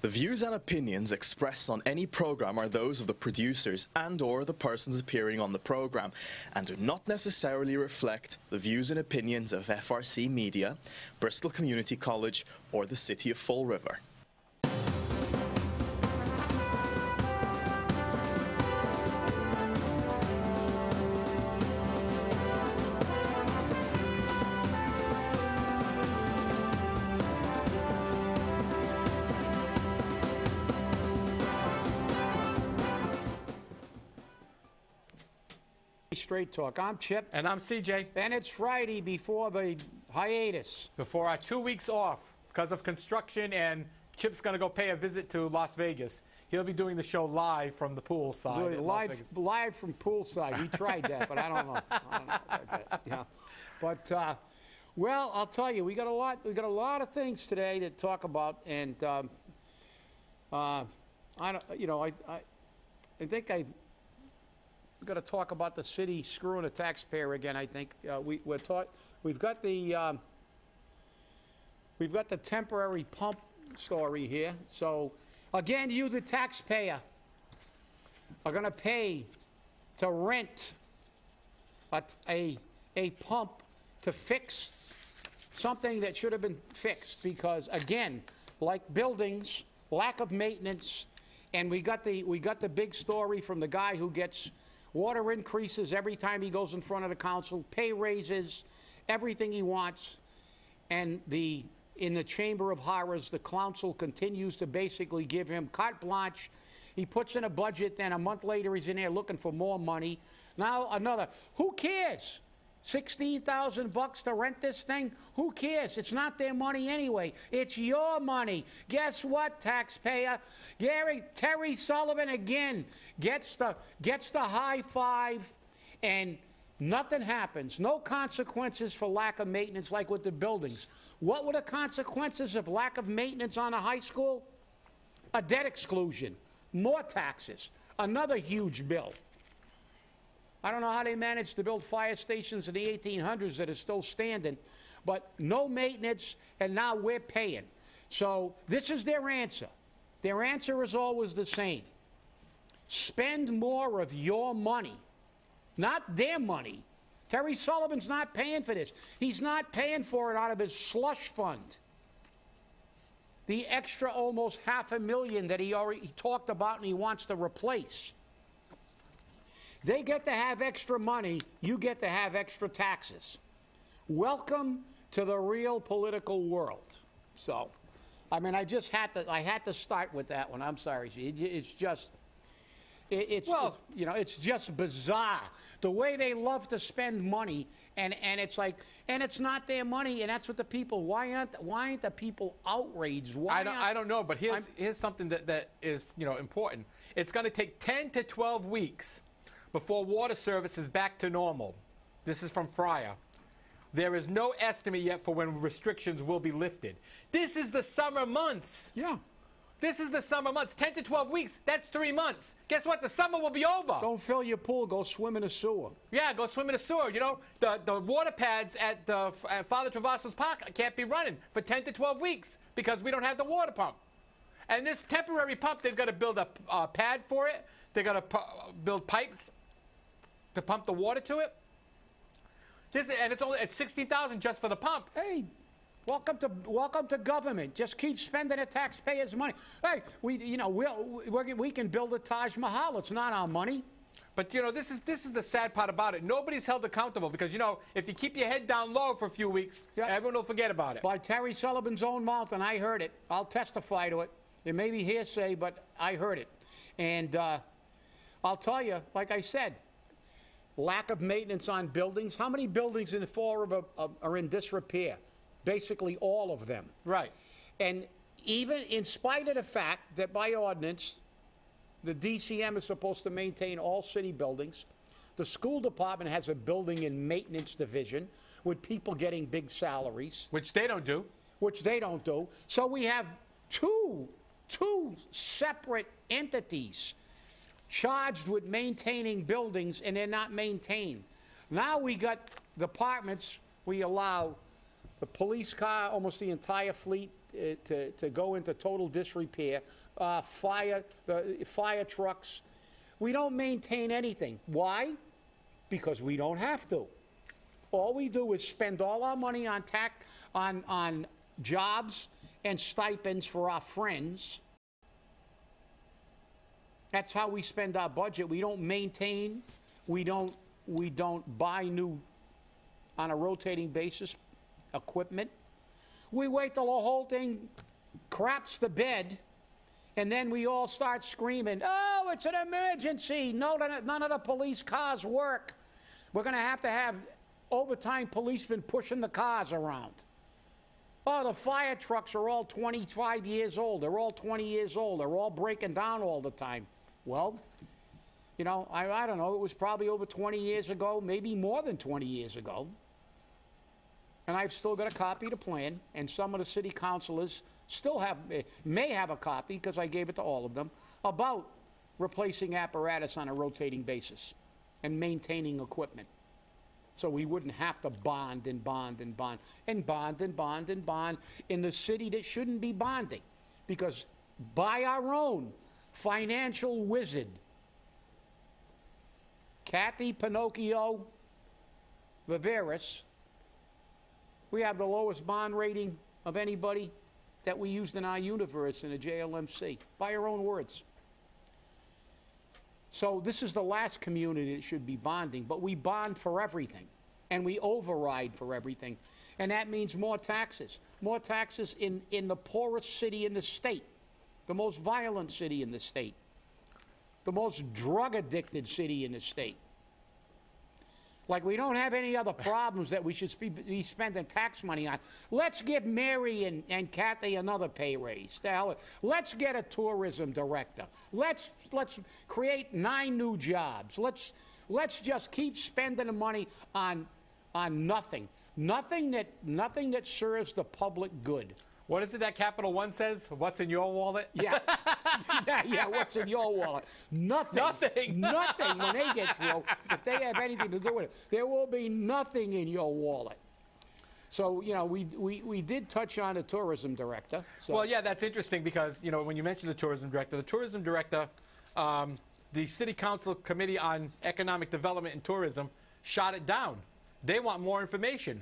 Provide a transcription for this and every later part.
The views and opinions expressed on any program are those of the producers and/or the persons appearing on the program, and do not necessarily reflect the views and opinions of FRC Media, Bristol Community College, or the City of Fall River. Straight Talk. I'm Chip. And I'm CJ. And it's Friday before the hiatus. Before our 2 weeks off because of construction, and Chip's going to go pay a visit to Las Vegas. He'll be doing the show live from the poolside in Las Vegas. Live from poolside. We tried that, but I don't know. I don't know about that. Yeah. But, well, I'll tell you, we got a lot of things today to talk about, and I think we've got to talk about the city screwing the taxpayer again. I think we've got the temporary pump story here. So again, you, the taxpayer, are going to pay to rent a pump to fix something that should have been fixed, because again, like buildings, lack of maintenance, and we got the big story from the guy who gets water increases every time he goes in front of the council, pay raises, everything he wants. And in the Chamber of Horrors, the council continues to basically give him carte blanche. He puts in a budget, then a month later he's in there looking for more money. Now another, who cares? $16,000 to rent this thing? Who cares? It's not their money anyway. It's your money. Guess what, taxpayer? Terry Sullivan again gets the high five, and nothing happens. No consequences for lack of maintenance like with the buildings. What were the consequences of lack of maintenance on a high school? A debt exclusion, more taxes, another huge bill. I don't know how they managed to build fire stations in the 1800s that are still standing, but no maintenance, and now we're paying. So this is their answer. Their answer is always the same. Spend more of your money, not their money. Terry Sullivan's not paying for this. He's not paying for it out of his slush fund. The extra almost $500,000 that he already talked about and he wants to replace. They get to have extra money, you get to have extra taxes. Welcome to the real political world. So, I mean, I had to start with that one. I'm sorry. It's just bizarre. The way they love to spend money, and it's like, and it's not their money, and that's what the people, why aren't the people outraged? I don't know, but here's something that is, important. It's going to take 10 to 12 weeks before water service is back to normal. This is from Fryer. There is no estimate yet for when restrictions will be lifted. This is the summer months. Yeah. This is the summer months. 10 to 12 weeks, that's 3 months. Guess what? The summer will be over. Don't fill your pool, go swim in a sewer. Yeah, go swim in a sewer. You know, the water pads at Father Travasso's Park can't be running for 10 to 12 weeks because we don't have the water pump. And this temporary pump, they've got to build a pad for it. They've got to build pipes to pump the water to it. And it's $16,000 just for the pump. Hey, welcome to government. Just keep spending the taxpayers' money. Hey, we can build a Taj Mahal. It's not our money. But this is the sad part about it. Nobody's held accountable because if you keep your head down low for a few weeks, everyone will forget about it. By Terry Sullivan's own mouth, and I heard it. I'll testify to it. It may be hearsay, but I heard it. And I'll tell you, like I said, lack of maintenance on buildings. How many buildings in Fall River are in disrepair? Basically all of them. Right. And even in spite of the fact that by ordinance, the DCM is supposed to maintain all city buildings, the school department has a building and maintenance division with people getting big salaries. Which they don't do. So we have two separate entities charged with maintaining buildings, and they're not maintained. Now we got departments, we allow the police car, almost the entire fleet, to go into total disrepair. Fire trucks. We don't maintain anything. Why? Because we don't have to. All we do is spend all our money on on jobs and stipends for our friends. That's how we spend our budget. We don't maintain. We don't buy new, on a rotating basis, equipment. We wait till the whole thing craps the bed, and then we all start screaming, oh, it's an emergency. No, none of the police cars work. We're going to have overtime policemen pushing the cars around. Oh, the fire trucks are all 25 years old. They're all 20 years old. They're all breaking down all the time. Well, you know, I don't know. It was probably over 20 years ago, maybe more than 20 years ago. And I've still got a copy of the plan, and some of the city councilors may have a copy, because I gave it to all of them, about replacing apparatus on a rotating basis and maintaining equipment. So we wouldn't have to bond and bond and bond and bond and bond and bond in the city that shouldn't be bonding. Because by our own financial wizard, Kathy Pinocchio Viveris, we have the lowest bond rating of anybody that we used in our universe in the JLMC, by her own words. So this is the last community that should be bonding, but we bond for everything, and we override for everything. And that means more taxes in the poorest city in the state, the most violent city in the state, the most drug-addicted city in the state. Like we don't have any other problems that we should be spending tax money on. Let's give Mary and Kathy another pay raise. Let's get a tourism director. Let's create 9 new jobs. Let's just keep spending the money on nothing. Nothing that serves the public good. What is it that Capital One says? What's in your wallet? Yeah. yeah, what's in your wallet? Nothing. Nothing. Nothing when they get through. If they have anything to do with it, there will be nothing in your wallet. So, you know, we did touch on the tourism director. So. Well, yeah, that's interesting because, you know, when you mentioned the tourism director, the City Council Committee on Economic Development and Tourism shot it down. They want more information.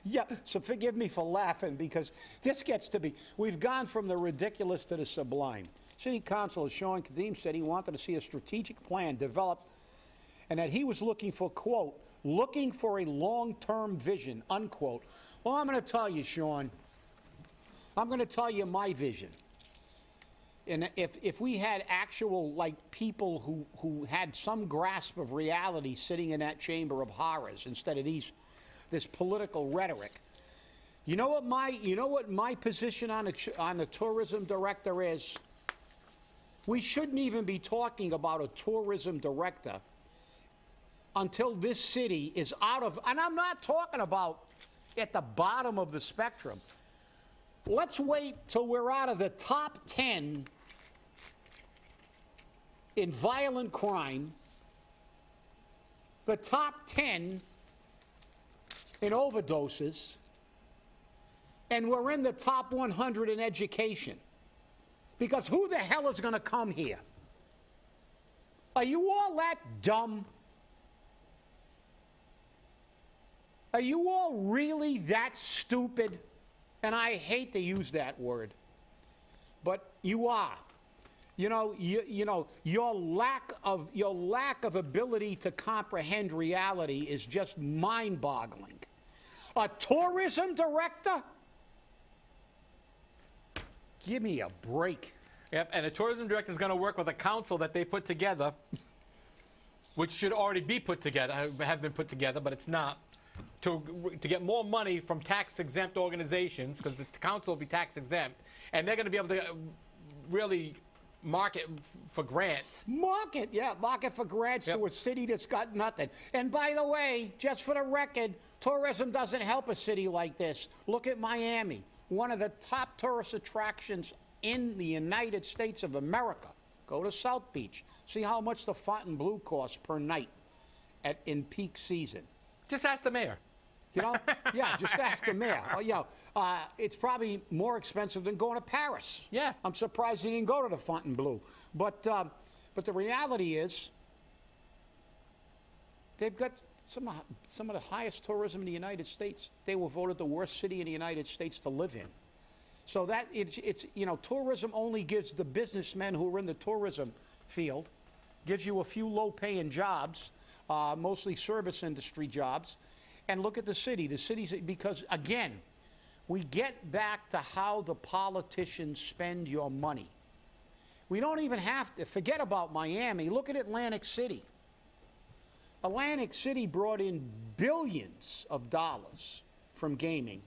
Yeah, so forgive me for laughing, because this gets to be, we've gone from the ridiculous to the sublime. City Councilor Sean Kadim said he wanted to see a strategic plan developed, and that he was looking for, quote, looking for a long-term vision, unquote. Well, I'm going to tell you, Sean, I'm going to tell you my vision. And if we had actual, like, people who had some grasp of reality sitting in that chamber of horrors instead of this political rhetoric. You know what my position on the tourism director is? We shouldn't even be talking about a tourism director until this city is out of, and I'm not talking about at the bottom of the spectrum. Let's wait till we're out of the top 10 in violent crime, the top 10 in overdoses, and we're in the top 100 in education. Because who the hell is going to come here? Are you all that dumb? Are you all really that stupid? And I hate to use that word, but you are. You know, your lack of ability to comprehend reality is just mind-boggling. A tourism director? Give me a break. Yep, and a tourism director is going to work with a council that they put together, which should already be put together, have been put together, but it's not, to get more money from tax-exempt organizations, because the council will be tax-exempt, and they're going to be able to really market for grants. Market for grants to a city that's got nothing. And by the way, just for the record, tourism doesn't help a city like this. Look at Miami, one of the top tourist attractions in the United States of America. Go to South Beach. See how much the Fontainebleau costs per night in peak season. Just ask the mayor. You know? Yeah, just ask the mayor. Oh, yeah, it's probably more expensive than going to Paris. Yeah. I'm surprised he didn't go to the Fontainebleau. But the reality is, they've got some of the highest tourism in the United States. They were voted the worst city in the United States to live in. So that it's you know, tourism only gives the businessmen who are in the tourism field, gives you a few low-paying jobs, mostly service industry jobs. And look at the city. The city's, because again, we get back to how the politicians spend your money. We don't even have to forget about Miami. Look at Atlantic City. Atlantic City brought in billions of dollars from gaming.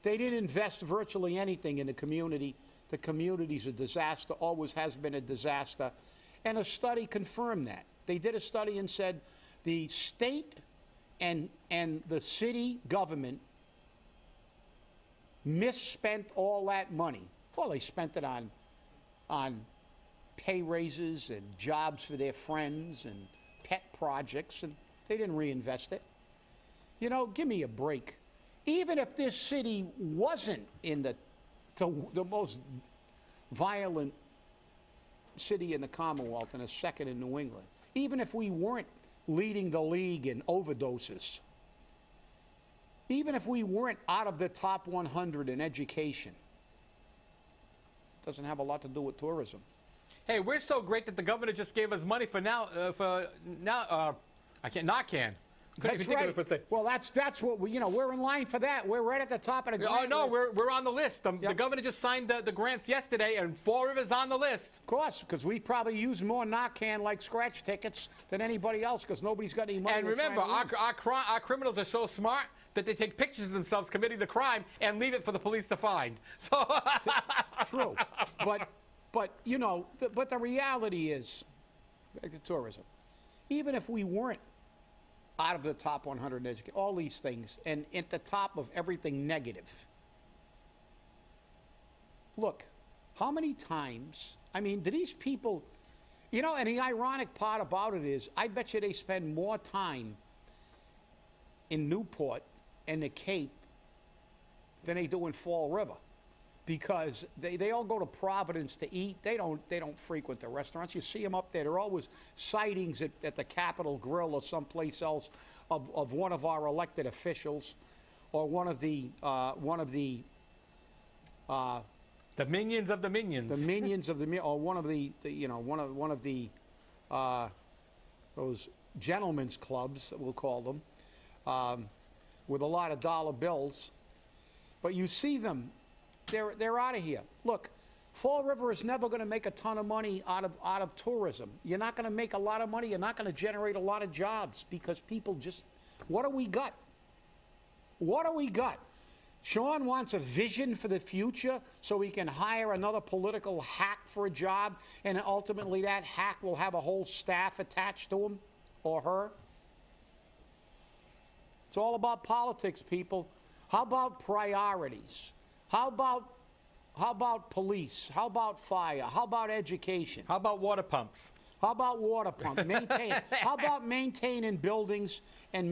They didn't invest virtually anything in the community. The community's a disaster, always has been a disaster. And a study confirmed that. They did a study and said the state and the city government misspent all that money. Well, they spent it on pay raises and jobs for their friends and pet projects, and they didn't reinvest it. You know, give me a break. Even if this city wasn't in the most violent city in the Commonwealth and a second in New England, even if we weren't leading the league in overdoses, even if we weren't out of the top 100 in education, doesn't have a lot to do with tourism. Hey, we're so great that the governor just gave us money for Narcan. That's right. Well, that's what we, you know, we're in line for that. We're right at the top of the grant Oh, no, list. we're on the list. The governor just signed the grants yesterday, and Fall River's on the list. Of course, because we probably use more Narcan like scratch tickets than anybody else, because nobody's got any money. And remember, our criminals are so smart that they take pictures of themselves committing the crime and leave it for the police to find. So True. But you know, but the reality is, back to tourism, even if we weren't out of the top 100 in education, all these things, and at the top of everything negative. Look, how many times, I mean, do these people, you know, and the ironic part about it is, I bet you they spend more time in Newport and the Cape than they do in Fall River. Because they all go to Providence to eat. They don't frequent the restaurants. You see them up there. There are always sightings at the Capitol Grill or someplace else of one of our elected officials, or one of the minions of the minions. The minions of the, or one of the you know, one of the those gentlemen's clubs, we'll call them, with a lot of dollar bills. But you see them. They're out of here. Look, Fall River is never going to make a ton of money out of tourism. You're not going to make a lot of money. You're not going to generate a lot of jobs, because people just, what do we got? What do we got? Sean wants a vision for the future so he can hire another political hack for a job, and ultimately that hack will have a whole staff attached to him or her. It's all about politics, people. How about priorities? How about police? How about fire? How about education? How about water pumps? How about water pumps? How about maintaining buildings and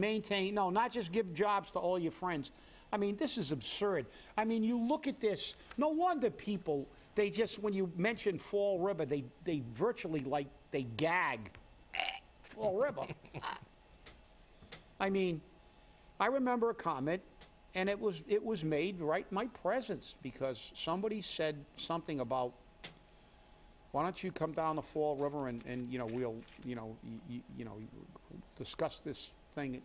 no, not just give jobs to all your friends. I mean, this is absurd. I mean, you look at this. No wonder people, they just, when you mention Fall River, they virtually, like, they gag. Fall River. I mean, I remember a comment, and it was made right in my presence, because somebody said something about, why don't you come down the Fall River and you know, we'll, you know, discuss this thing.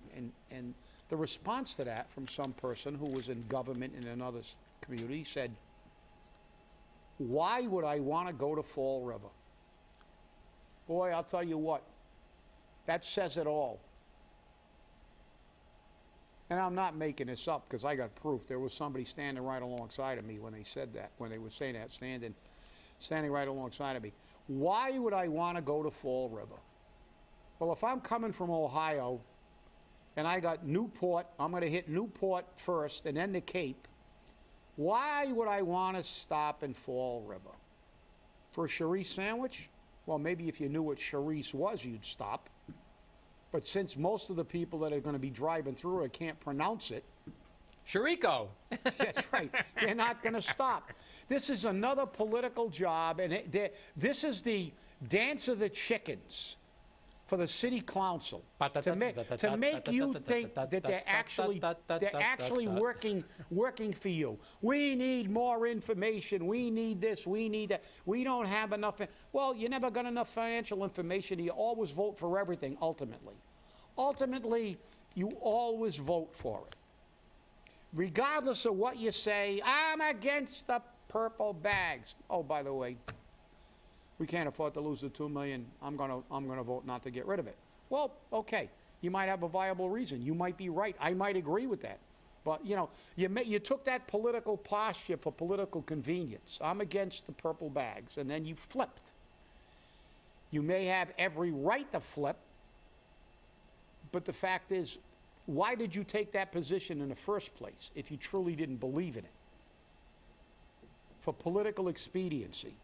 And the response to that from some person who was in government in another community said, why would I want to go to Fall River? Boy, I'll tell you what, that says it all. And I'm not making this up, because I got proof. There was somebody standing right alongside of me when they said that, when they were saying that, standing right alongside of me. Why would I want to go to Fall River? Well, if I'm coming from Ohio and I got Newport, I'm going to hit Newport first and then the Cape. Why would I want to stop in Fall River? For a Charisse sandwich? Well, maybe if you knew what Charisse was, you'd stop. But since most of the people that are going to be driving through it can't pronounce it, Shiriko. that's right, they're not going to stop. This is another political job, and this is the dance of the chickens for the city council to make you think that they're actually working for you. We need more information. We need this. We need that. We don't have enough. Well, you never got enough financial information. You always vote for everything. Ultimately, you always vote for it, regardless of what you say. I'm against the purple bags. Oh, by the way, we can't afford to lose the $2 million. I'm gonna vote not to get rid of it. Well, okay, you might have a viable reason. You might be right. I might agree with that. But you know, you took that political posture for political convenience. I'm against the purple bags, and then you flipped. You may have every right to flip, but the fact is, why did you take that position in the first place if you truly didn't believe in it? For political expediency.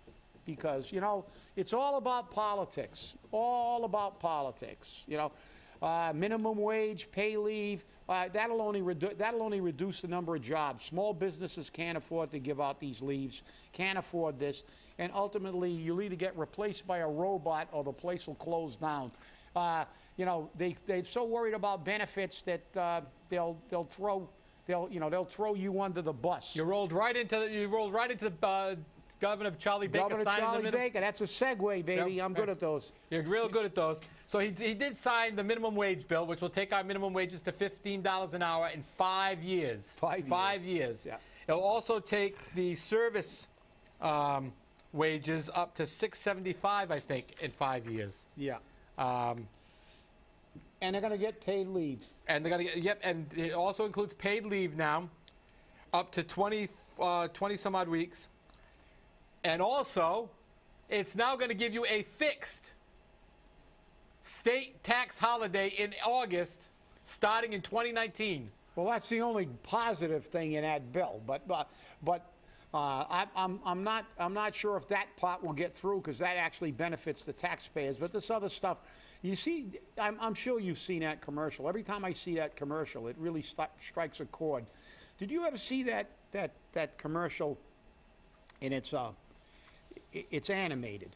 Because, you know, it's all about politics. All about politics. You know, minimum wage, pay leave, that'll only reduce the number of jobs. Small businesses can't afford to give out these leaves, can't afford this, and ultimately you'll either get replaced by a robot or the place will close down. You know, they're so worried about benefits that they'll throw you under the bus. You rolled right into the Governor Charlie Baker Governor signing Charlie the Baker, that's a segue, baby. Yep. I'm good at those. You're real good at those. So he did sign the minimum wage bill, which will take our minimum wages to $15 an hour in 5 years. 5 years. Yeah. It'll also take the service wages up to $675, I think, in 5 years. Yeah. And they're going to get paid leave. And they're going to get, yep, and it also includes paid leave now, up to 20 some odd weeks. And also, it's now going to give you a fixed state tax holiday in August, starting in 2019. Well, that's the only positive thing in that bill. But I'm not sure if that part will get through, because that actually benefits the taxpayers. But this other stuff, you see, I'm sure you've seen that commercial. Every time I see that commercial, it really strikes a chord. Did you ever see that commercial? And it's animated.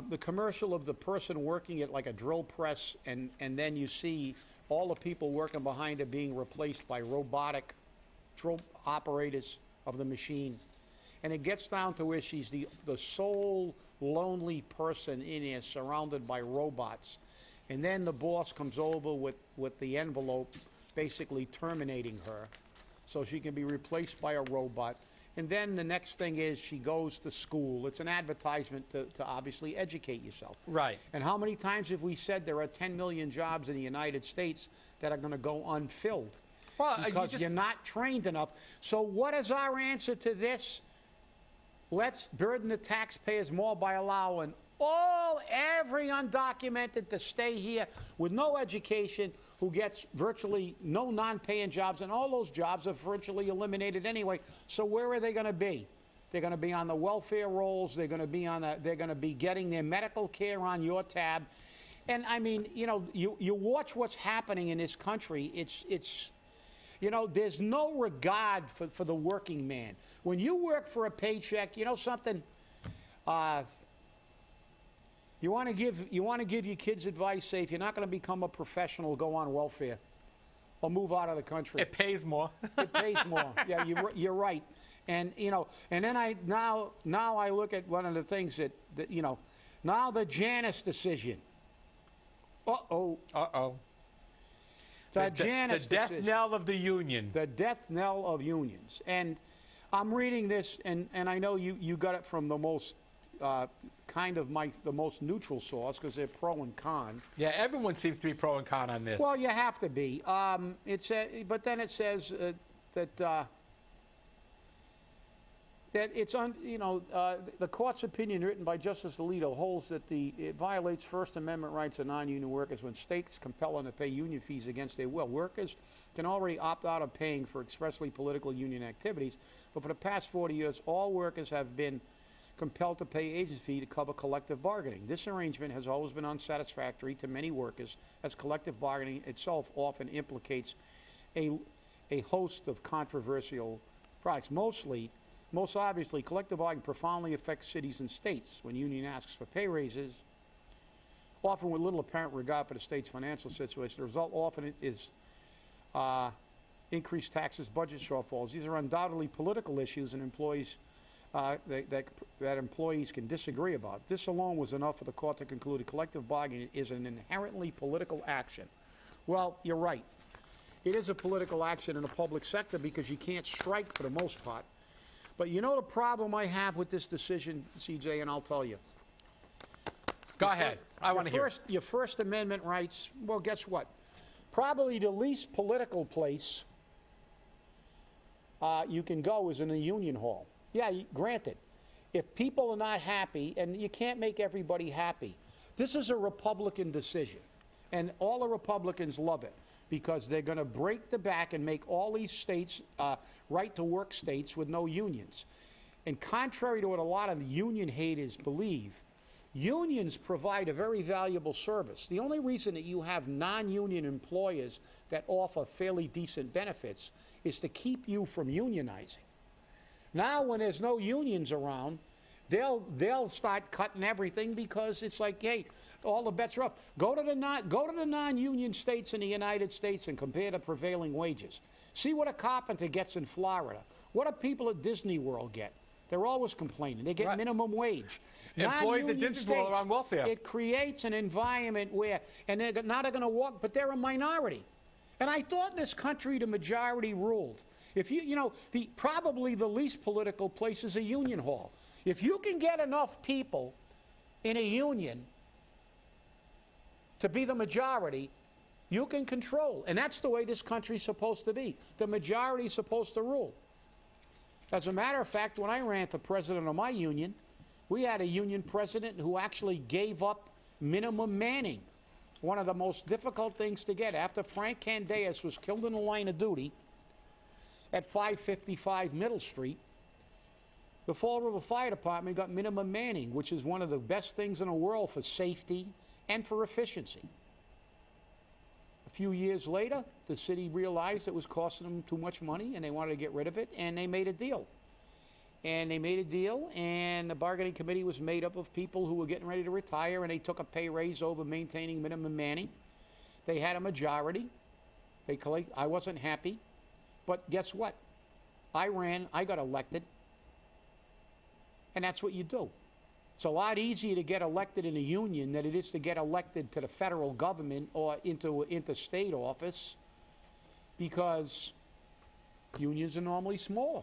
The commercial of the person working at like a drill press, and then you see all the people working behind it being replaced by robotic drill operators of the machine. And it gets down to where she's the sole lonely person in here surrounded by robots. And then the boss comes over with the envelope basically terminating her so she can be replaced by a robot. And then the next thing is she goes to school. It's an advertisement to obviously educate yourself. Right. And how many times have we said there are 10 million jobs in the United States that are going to go unfilled? Well, because you're not trained enough. So what is our answer to this? Let's burden the taxpayers more by allowing every undocumented to stay here with no education, who gets virtually no non-paying jobs, and all those jobs are virtually eliminated anyway. So where are they going to be? They're going to be on the welfare rolls. They're going to be they're going to be getting their medical care on your tab. And I mean, you know, you watch what's happening in this country. It's you know, there's no regard for the working man. When you work for a paycheck, you know something. You want to give your kids advice, say if you're not going to become a professional, go on welfare or move out of the country. It pays more. It pays more. Yeah, you're right. And you know, and then now I look at one of the things that you know, now the Janus decision. Uh-oh. Uh-oh. The Janus the death decision. knell of the union. The death knell of unions. And I'm reading this, and I know you got it from the most the most neutral source, because they're pro and con. Yeah, everyone seems to be pro and con on this. Well, you have to be. But then it says that it's the court's opinion written by Justice Alito holds that it violates First Amendment rights of non-union workers when states compel them to pay union fees against their will. Workers can already opt out of paying for expressly political union activities, but for the past 40 years, all workers have been compelled to pay agency fee to cover collective bargaining. This arrangement has always been unsatisfactory to many workers, as collective bargaining itself often implicates a host of controversial products. Most obviously, collective bargaining profoundly affects cities and states. When union asks for pay raises, often with little apparent regard for the state's financial situation, the result often is increased taxes, budget shortfalls. These are undoubtedly political issues, and employees that employees can disagree about. This alone was enough for the court to conclude that collective bargaining is an inherently political action. Well, you're right. It is a political action in the public sector because you can't strike for the most part. But you know the problem I have with this decision, CJ, and I'll tell you. Go ahead. I want to hear it. Your First Amendment rights, well, guess what? Probably the least political place you can go is in a union hall. Yeah, granted, if people are not happy, and you can't make everybody happy, this is a Republican decision, and all the Republicans love it because they're going to break the back and make all these states right-to-work states with no unions. And contrary to what a lot of union haters believe, unions provide a very valuable service. The only reason that you have non-union employers that offer fairly decent benefits is to keep you from unionizing. Now, when there's no unions around, they'll start cutting everything because it's like, hey, all the bets are up. Go to the non-union states in the United States and compare the prevailing wages. See what a carpenter gets in Florida. What do people at Disney World get? They're always complaining. They get minimum wage. Employees at Disney World are on welfare. It creates an environment where, and now they're going to walk, but they're a minority. And I thought in this country the majority ruled. If probably the least political place is a union hall. If you can get enough people in a union to be the majority, you can control. And that's the way this country's supposed to be. The majority is supposed to rule. As a matter of fact, when I ran for president of my union, we had a union president who actually gave up minimum manning. One of the most difficult things to get. After Frank Candeas was killed in the line of duty at 555 Middle Street, the Fall River Fire Department got minimum manning, which is one of the best things in the world for safety and for efficiency. A few years later, the city realized it was costing them too much money and they wanted to get rid of it, and they made a deal. And they made a deal, and the bargaining committee was made up of people who were getting ready to retire, and they took a pay raise over maintaining minimum manning. They had a majority. I wasn't happy. But guess what? I ran, I got elected, and that's what you do. It's a lot easier to get elected in a union than it is to get elected to the federal government or into state office, because unions are normally smaller.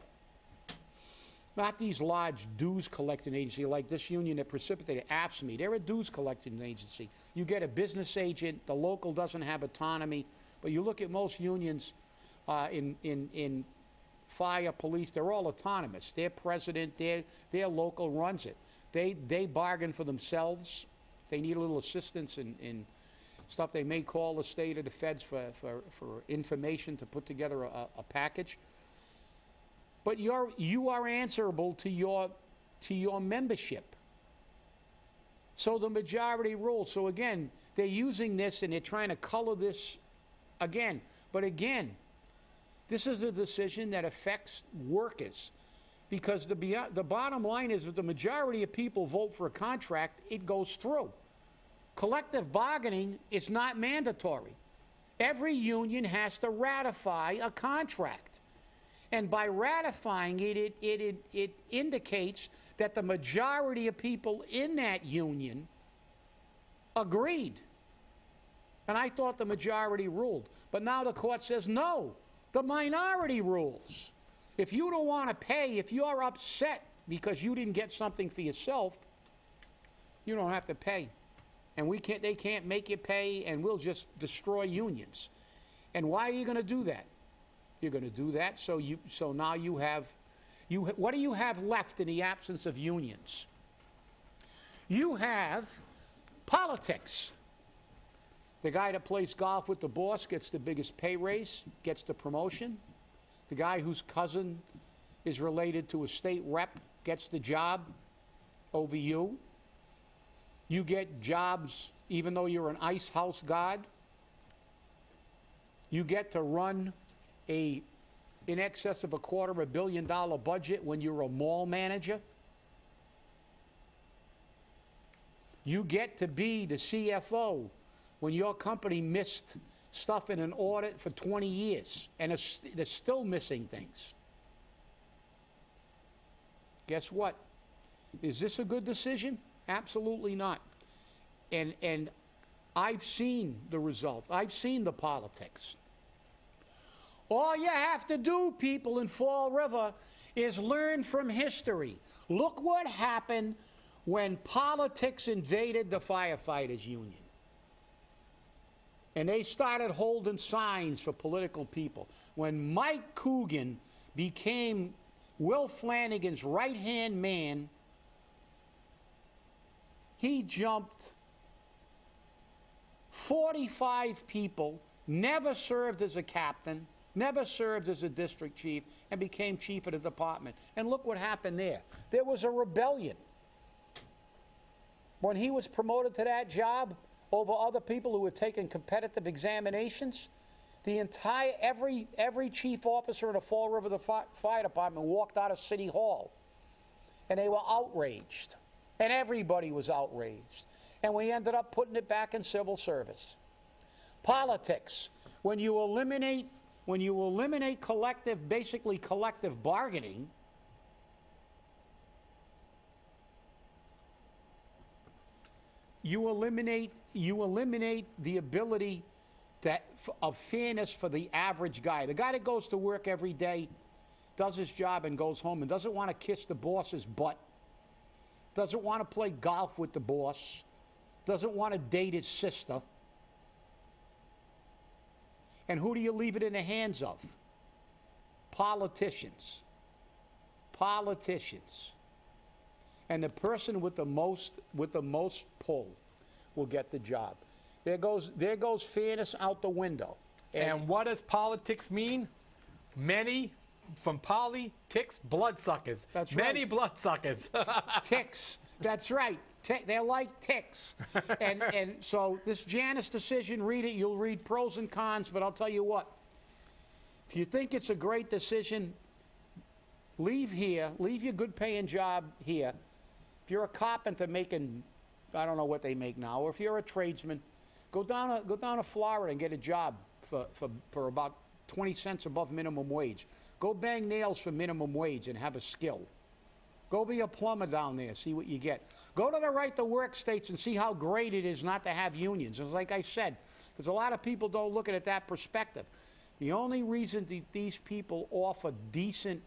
Not these large dues collecting agency like this union that precipitated AFSCME. They're a dues collecting agency. You get a business agent, the local doesn't have autonomy, but you look at most unions in fire, police, they're all autonomous. Their president, their local runs it. They bargain for themselves. If they need a little assistance in stuff, they may call the state or the feds for information to put together a package. But you are answerable to your membership. So the majority rules. So again, they're using this and they're trying to color this again. But again, this is a decision that affects workers, because the bottom line is if the majority of people vote for a contract, it goes through. Collective bargaining is not mandatory. Every union has to ratify a contract. And by ratifying it, it indicates that the majority of people in that union agreed. And I thought the majority ruled. But now the court says, no, the minority rules. If you don't want to pay, if you're upset because you didn't get something for yourself, you don't have to pay. And they can't make you pay, and we'll just destroy unions. And why are you going to do that? You're going to do that so now you have, what do you have left in the absence of unions? You have politics. The guy that plays golf with the boss gets the biggest pay raise, gets the promotion. The guy whose cousin is related to a state rep gets the job. over you. You get jobs even though you're an ice house guard. You get to run in excess of $250 million budget when you're a mall manager. You get to be the CFO when your company missed stuff in an audit for 20 years, and they're still missing things. Guess what? Is this a good decision? Absolutely not. And I've seen the result. I've seen the politics. All you have to do, people in Fall River, is learn from history. Look what happened when politics invaded the firefighters union. And they started holding signs for political people. When Mike Coogan became Will Flanagan's right-hand man, he jumped 45 people, never served as a captain, never served as a district chief, and became chief of the department. And look what happened there. There was a rebellion. When he was promoted to that job over other people who were taking competitive examinations, the entire, every chief officer in the Fall River Fire Department walked out of City Hall. And they were outraged. And everybody was outraged. And we ended up putting it back in civil service. Politics. When you eliminate basically collective bargaining, you eliminate the ability of fairness for the average guy. The guy that goes to work every day, does his job and goes home and doesn't want to kiss the boss's butt, doesn't want to play golf with the boss, doesn't want to date his sister. And who do you leave it in the hands of? Politicians. Politicians. And the person with the most pull will get the job. There goes fairness out the window. And what does politics mean? Many, from politics, bloodsuckers. That's Many right. bloodsuckers. Ticks. That's right. They're like ticks. And so this Janus decision, read it. You'll read pros and cons, but I'll tell you what. If you think it's a great decision, leave here. Leave your good-paying job here. If you're a carpenter making, I don't know what they make now, or if you're a tradesman, go down to Florida and get a job for about 20 cents above minimum wage. Go bang nails for minimum wage and have a skill. Go be a plumber down there, see what you get. Go to the right-to-work states and see how great it is not to have unions. And like I said, because a lot of people don't look at it that perspective. The only reason these people offer decent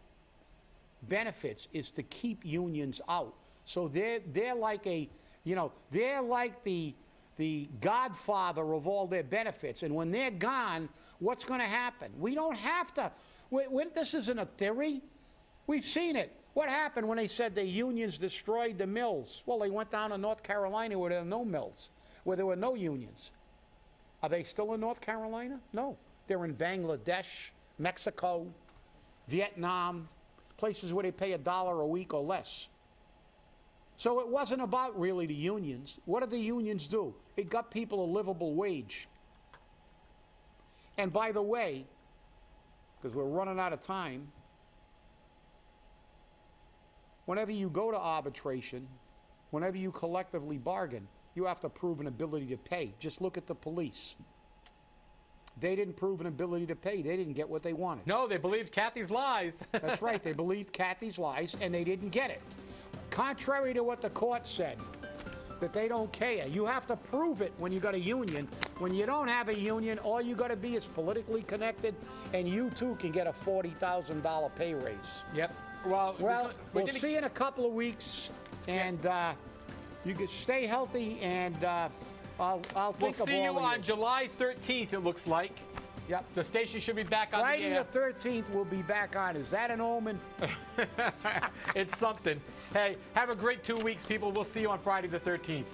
benefits is to keep unions out. So they're like they're like the godfather of all their benefits. And when they're gone, what's going to happen? We don't have to. This isn't a theory. We've seen it. What happened when they said the unions destroyed the mills? Well, they went down to North Carolina where there were no mills, where there were no unions. Are they still in North Carolina? No. They're in Bangladesh, Mexico, Vietnam, places where they pay $1 a week or less. So it wasn't about really the unions. What did the unions do? It got people a livable wage. And by the way, because we're running out of time, whenever you go to arbitration, whenever you collectively bargain, you have to prove an ability to pay. Just look at the police. They didn't prove an ability to pay. They didn't get what they wanted. No, they believed Kathy's lies. That's right. They believed Kathy's lies, and they didn't get it. Contrary to what the court said, that they don't care. You have to prove it when you got a union. When you don't have a union, all you got to be is politically connected, and you too can get a $40,000 pay raise. Yep. Well, we'll see you in a couple of weeks, and you can stay healthy, and I'll think of all of you. We'll see you on July 13th, it looks like. Yep. The station should be back on Friday the air. Friday the 13th we'll be back on. Is that an omen? It's something. Hey, have a great 2 weeks, people. We'll see you on Friday the 13th.